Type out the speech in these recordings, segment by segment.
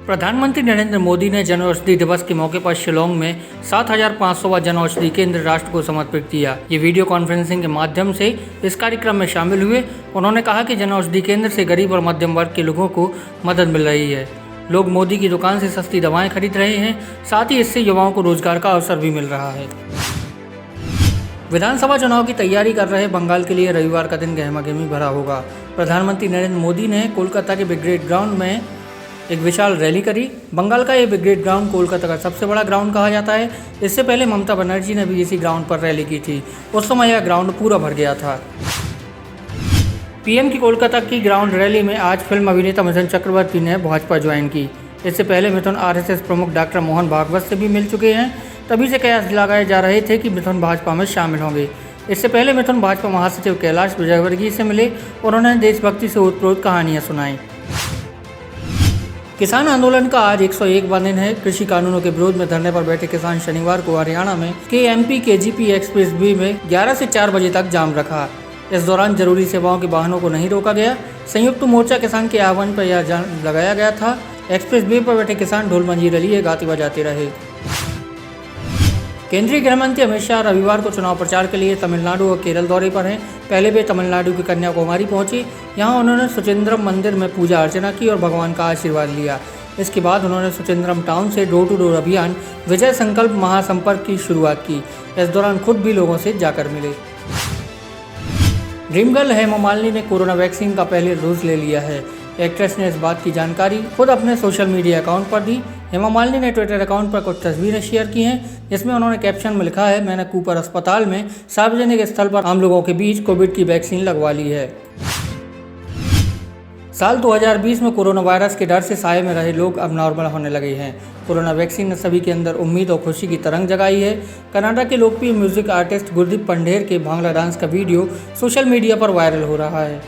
प्रधानमंत्री नरेंद्र मोदी ने जन औषधि दिवस के मौके पर शिलोंग में 7,500वां जन औषधि केंद्र राष्ट्र को समर्पित किया। ये वीडियो कॉन्फ्रेंसिंग के माध्यम से इस कार्यक्रम में शामिल हुए। उन्होंने कहा कि जन औषधि केंद्र से गरीब और मध्यम वर्ग के लोगों को मदद मिल रही है। लोग मोदी की दुकान से सस्ती दवाएं खरीद रहे हैं, साथ ही इससे युवाओं को रोजगार का अवसर भी मिल रहा है। विधानसभा चुनाव की तैयारी कर रहे बंगाल के लिए रविवार का दिन गहमागहमी भरा होगा। प्रधानमंत्री नरेंद्र मोदी ने कोलकाता के ब्रिगेड ग्राउंड में एक विशाल रैली करी। बंगाल का ये ब्रिगेड ग्राउंड कोलकाता का सबसे बड़ा ग्राउंड कहा जाता है। इससे पहले ममता बनर्जी ने भी इसी ग्राउंड पर रैली की थी। उस समय यह ग्राउंड पूरा भर गया था। पीएम की कोलकाता की ग्राउंड रैली में आज फिल्म अभिनेता मिथुन चक्रवर्ती ने भाजपा ज्वाइन की। इससे पहले मिथुन आरएसएस प्रमुख डॉक्टर मोहन भागवत से भी मिल चुके हैं। तभी से कयास लगाए जा रहे थे कि मिथुन भाजपा में शामिल होंगे। इससे पहले मिथुन भाजपा महासचिव कैलाश विजयवर्गीय से मिले। उन्होंने देशभक्ति से ओतप्रोत कहानियां सुनाई। किसान आंदोलन का आज 101वां दिन है। कृषि कानूनों के विरोध में धरने पर बैठे किसान शनिवार को हरियाणा में KMP KGP एक्सप्रेस वे में 11 से 4 बजे तक जाम रखा। इस दौरान जरूरी सेवाओं के वाहनों को नहीं रोका गया। संयुक्त मोर्चा किसान के आह्वान पर यह जाम लगाया गया था। एक्सप्रेस वे पर बैठे किसान ढोल मंजीरे लिए गाते बजाते रहे। केंद्रीय गृह मंत्री अमित शाह रविवार को चुनाव प्रचार के लिए तमिलनाडु और केरल दौरे पर हैं। पहले वे तमिलनाडु की कन्याकुमारी पहुंचे। यहां उन्होंने सुचिंद्रम मंदिर में पूजा अर्चना की और भगवान का आशीर्वाद लिया। इसके बाद उन्होंने सुचिंद्रम टाउन से डोर टू डोर अभियान विजय संकल्प महासंपर्क की शुरुआत की। इस दौरान खुद भी लोगों से जाकर मिले। ड्रीम गर्ल हेमा मालिनी ने कोरोना वैक्सीन का पहले डोज ले लिया है। एक्ट्रेस ने इस बात की जानकारी खुद अपने सोशल मीडिया अकाउंट पर दी। हेमा मालिनी ने ट्विटर अकाउंट पर कुछ तस्वीरें शेयर की हैं, जिसमें उन्होंने कैप्शन में लिखा है, मैंने कूपर अस्पताल में सार्वजनिक स्थल पर आम लोगों के बीच कोविड की वैक्सीन लगवा ली है। साल 2020 में कोरोना वायरस के डर से साए में रहे लोग अब नॉर्मल होने लगे हैं। कोरोना वैक्सीन ने सभी के अंदर उम्मीद और खुशी की तरंग जगाई है। कनाडा के लोकप्रिय म्यूजिक आर्टिस्ट गुरदीप पंढेर के भांगड़ा डांस का वीडियो सोशल मीडिया पर वायरल हो रहा है।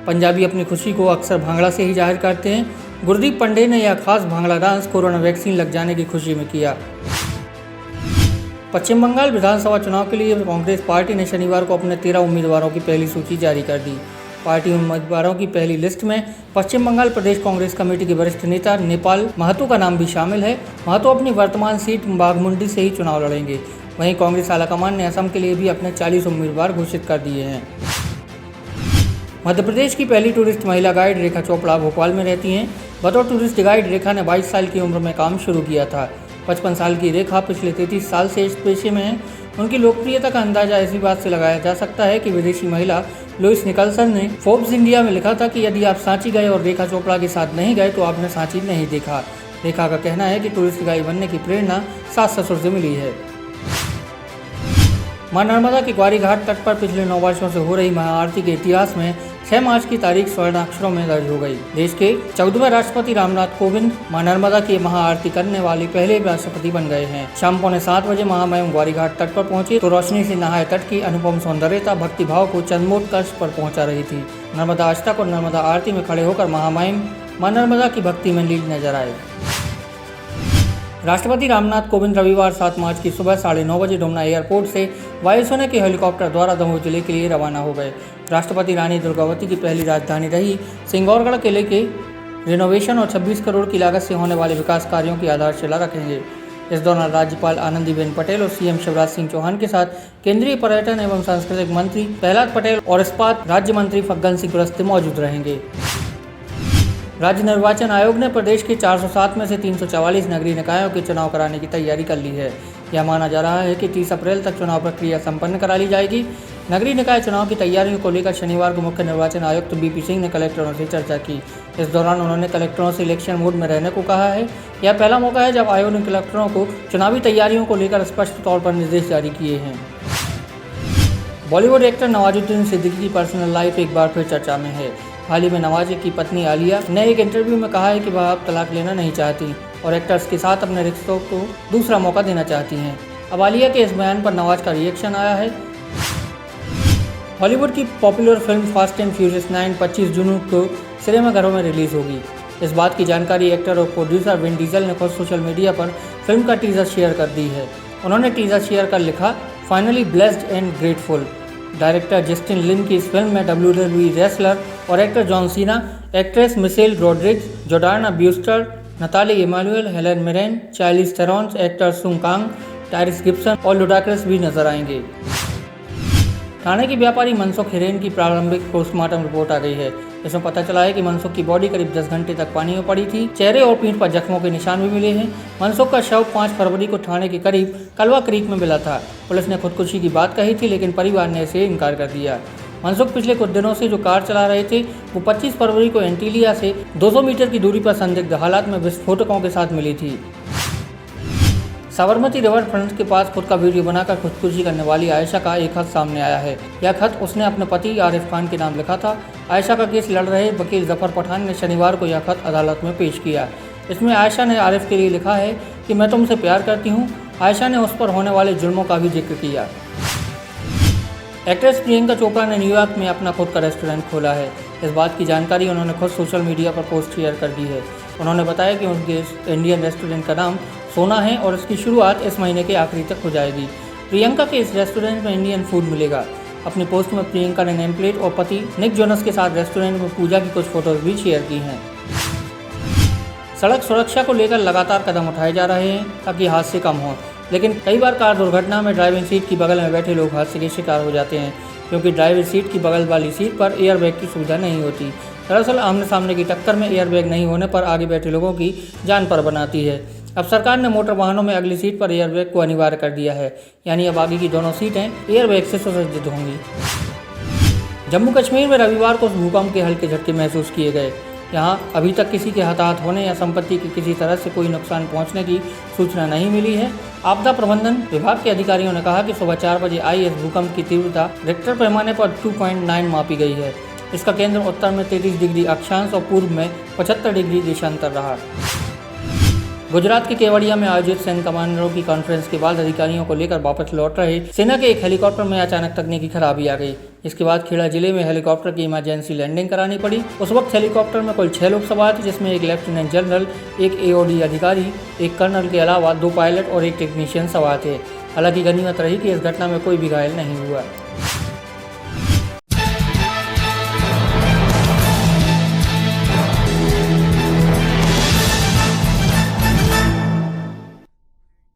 पंजाबी अपनी खुशी को अक्सर भांगड़ा से ही जाहिर करते हैं। गुरदीप पंढेर ने यह खास भांगड़ा डांस कोरोना वैक्सीन लग जाने की खुशी में किया। पश्चिम बंगाल विधानसभा चुनाव के लिए कांग्रेस पार्टी ने शनिवार को अपने 13 उम्मीदवारों की पहली सूची जारी कर दी। पार्टी उम्मीदवारों की पहली लिस्ट में पश्चिम बंगाल प्रदेश कांग्रेस कमेटी के वरिष्ठ नेता नेपाल महतो का नाम भी शामिल है। महतो अपनी वर्तमान सीट बाघमुंडी से ही चुनाव लड़ेंगे। वहीं कांग्रेस आलाकमान ने असम के लिए भी अपने 40 उम्मीदवार घोषित कर दिए हैं। मध्य प्रदेश की पहली टूरिस्ट महिला गाइड रेखा चोपड़ा भोपाल में रहती हैं। बतौर टूरिस्ट गाइड रेखा ने 22 साल की उम्र में काम शुरू किया था। 55 साल की रेखा पिछले 33 साल से इस पेशे में है। उनकी लोकप्रियता का अंदाजा इसी बात से लगाया जा सकता है कि विदेशी महिला लुइस निकलसन ने फोर्ब्स इंडिया में लिखा था कि यदि आप सांची गए और रेखा चोपड़ा के साथ नहीं गए तो आपने सांची नहीं देखा। रेखा का कहना है कि टूरिस्ट गाइड बनने की प्रेरणा सास ससुर से मिली है। मां नर्मदा के ग्वारी घाट तट पर पिछले 9 वर्षों से हो रही महाआरती के इतिहास में 6 मार्च की तारीख स्वर्णाक्षरों में दर्ज हो गई। देश के 14वें राष्ट्रपति रामनाथ कोविंद मां नर्मदा की महाआरती करने वाले पहले राष्ट्रपति बन गए हैं। शाम 7:15 बजे महामहिम ग्वारी घाट तट पर पहुंचे तो रोशनी से नहाए तट की अनुपम सौंदर्यता भक्ति भाव को चरमोत्कर्ष पर पहुंचा रही थी। नर्मदा अष्टक और नर्मदा आरती में खड़े होकर महामहिम मां नर्मदा की भक्ति में लीन नजर आए। राष्ट्रपति रामनाथ कोविंद रविवार 7 मार्च की सुबह 9:30 बजे डोमना एयरपोर्ट से वायुसेना के हेलीकॉप्टर द्वारा दमोह जिले के लिए रवाना हो गए। राष्ट्रपति रानी दुर्गावती की पहली राजधानी रही सिंगौरगढ़ किले के रिनोवेशन और 26 करोड़ की लागत से होने वाले विकास कार्यों की आधारशिला रखेंगे। इस दौरान राज्यपाल आनंदीबेन पटेल और सीएम शिवराज सिंह चौहान के साथ केंद्रीय पर्यटन एवं सांस्कृतिक मंत्री प्रहलाद पटेल और इस्पात राज्य मंत्री फग्गन सिंह कुलस्ते मौजूद रहेंगे। राज्य निर्वाचन आयोग ने प्रदेश के 407 में से 344 नगरीय निकायों के चुनाव कराने की तैयारी कर ली है। यह माना जा रहा है कि 30 अप्रैल तक चुनाव प्रक्रिया संपन्न करा ली जाएगी। नगरीय निकाय चुनाव की तैयारियों को लेकर शनिवार को मुख्य निर्वाचन आयुक्त BP सिंह ने कलेक्टरों से चर्चा की। इस दौरान उन्होंने कलेक्टरों से इलेक्शन मोड में रहने को कहा है। यह पहला मौका है जब आयोग ने कलेक्टरों को चुनावी तैयारियों को लेकर स्पष्ट तौर पर निर्देश जारी किए हैं। बॉलीवुड एक्टर नवाजुद्दीन सिद्दीकी की पर्सनल लाइफ एक बार फिर चर्चा में है। हाल ही में नवाज की पत्नी आलिया ने एक इंटरव्यू में कहा है कि वह अब तलाक लेना नहीं चाहती और एक्टर्स के साथ अपने रिश्तों को दूसरा मौका देना चाहती हैं। अब आलिया के इस बयान पर नवाज का रिएक्शन आया है। हॉलीवुड की popular film fast and furious 9 25 जून को सिनेमाघरों में रिलीज होगी। इस बात की जानकारी एक्टर और प्रोड्यूसर विन डीजल ने खुद सोशल मीडिया पर फिल्म का टीजर शेयर कर दी है। उन्होंने टीजर शेयर कर लिखा, finally blessed and grateful. Director Justin Lin की इस फिल्म में WWE रेसलर और actor John Cena, actress Michelle Rodriguez, Jordana Brewster, Nathalie Emmanuel, Helen Mirren, Charlize Therons, actor Sung Kang, Tyrese Gibson और लुडाक्रस भी नजर आएंगे। ठाणे की व्यापारी मनसुख हिरेन की प्रारंभिक पोस्टमार्टम रिपोर्ट आ गई है। इसमें पता चला है कि मनसुख की बॉडी करीब 10 घंटे तक पानी में पड़ी थी। चेहरे और पीठ पर जख्मों के निशान भी मिले हैं। मनसुख का शव 5 फरवरी को ठाणे के करीब कलवा क्रीक में मिला था। पुलिस ने खुदकुशी की बात कही थी, लेकिन परिवार ने इसे इनकार कर दिया। मनसुख पिछले कुछ दिनों से जो कार चला रहे थे, वो 25 फरवरी को एंटीलिया से 200 मीटर की दूरी पर संदिग्ध हालात में विस्फोटकों के साथ मिली थी। साबरमती रिवर फ्रंट के पास खुद का वीडियो बनाकर खुदकुशी करने वाली आयशा का एक खत सामने आया है। यह खत उसने अपने पति आरिफ खान के नाम लिखा था। आयशा का केस लड़ रहे वकील जफर पठान ने शनिवार को यह खत अदालत में पेश किया। इसमें आयशा ने आरिफ के लिए लिखा है कि मैं तुमसे प्यार करती हूँ। आयशा ने उस पर होने वाले जुल्मों का भी जिक्र किया। एक्ट्रेस प्रियंका चोपड़ा ने न्यूयॉर्क में अपना खुद का रेस्टोरेंट खोला है। इस बात की जानकारी उन्होंने खुद सोशल मीडिया पर पोस्ट शेयर कर दी है। उन्होंने बताया कि उनके इंडियन रेस्टोरेंट का नाम सोना है और इसकी शुरुआत इस महीने के आखिरी तक हो जाएगी। प्रियंका के इस रेस्टोरेंट में इंडियन फूड मिलेगा। अपनी पोस्ट में प्रियंका ने नेम प्लेट और पति निक जोनस के साथ रेस्टोरेंट में पूजा की कुछ फोटोज भी शेयर की हैं। सड़क सुरक्षा को लेकर लगातार कदम उठाए जा रहे हैं ताकि हादसे कम हों, लेकिन कई बार कार दुर्घटना में ड्राइविंग सीट की बगल में बैठे लोग हादसे के शिकार हो जाते हैं, क्योंकि ड्राइविंग सीट की बगल वाली सीट पर एयरबैग की सुविधा नहीं होती। दरअसल आमने सामने की टक्कर में एयरबैग नहीं होने पर आगे बैठे लोगों की जान पर बनाती है। अब सरकार ने मोटर वाहनों में अगली सीट पर एयरबैग को अनिवार्य कर दिया है, यानी अब आगे की दोनों सीटें एयरबैग से सुसज्जित होंगी। जम्मू कश्मीर में रविवार को भूकंप के हल्के झटके महसूस किए गए। यहाँ अभी तक किसी के हताहत होने या संपत्ति के किसी तरह से कोई नुकसान पहुँचने की सूचना नहीं मिली है। आपदा प्रबंधन विभाग के अधिकारियों ने कहा कि सुबह 4 बजे आई इस भूकंप की तीव्रता रिक्टर पैमाने पर 2.9 मापी गई है। इसका केंद्र उत्तर में 33 डिग्री अक्षांश और पूर्व में 75 डिग्री देशांतर रहा। गुजरात के केवड़िया में आयोजित सैन्य कमांडरों की कॉन्फ्रेंस के बाद अधिकारियों को लेकर वापस लौट रहे सेना के एक हेलीकॉप्टर में अचानक तकनीकी खराबी आ गई। इसके बाद खेड़ा जिले में हेलीकॉप्टर की इमरजेंसी लैंडिंग करानी पड़ी। उस वक्त हेलीकॉप्टर में कुल 6 लोग सवार थे, जिसमें एक लेफ्टिनेंट जनरल, एक AOD अधिकारी, एक कर्नल के अलावा 2 पायलट और एक टेक्नीशियन सवार थे। हालांकि गनीमत रही कि इस घटना में कोई भी घायल नहीं हुआ।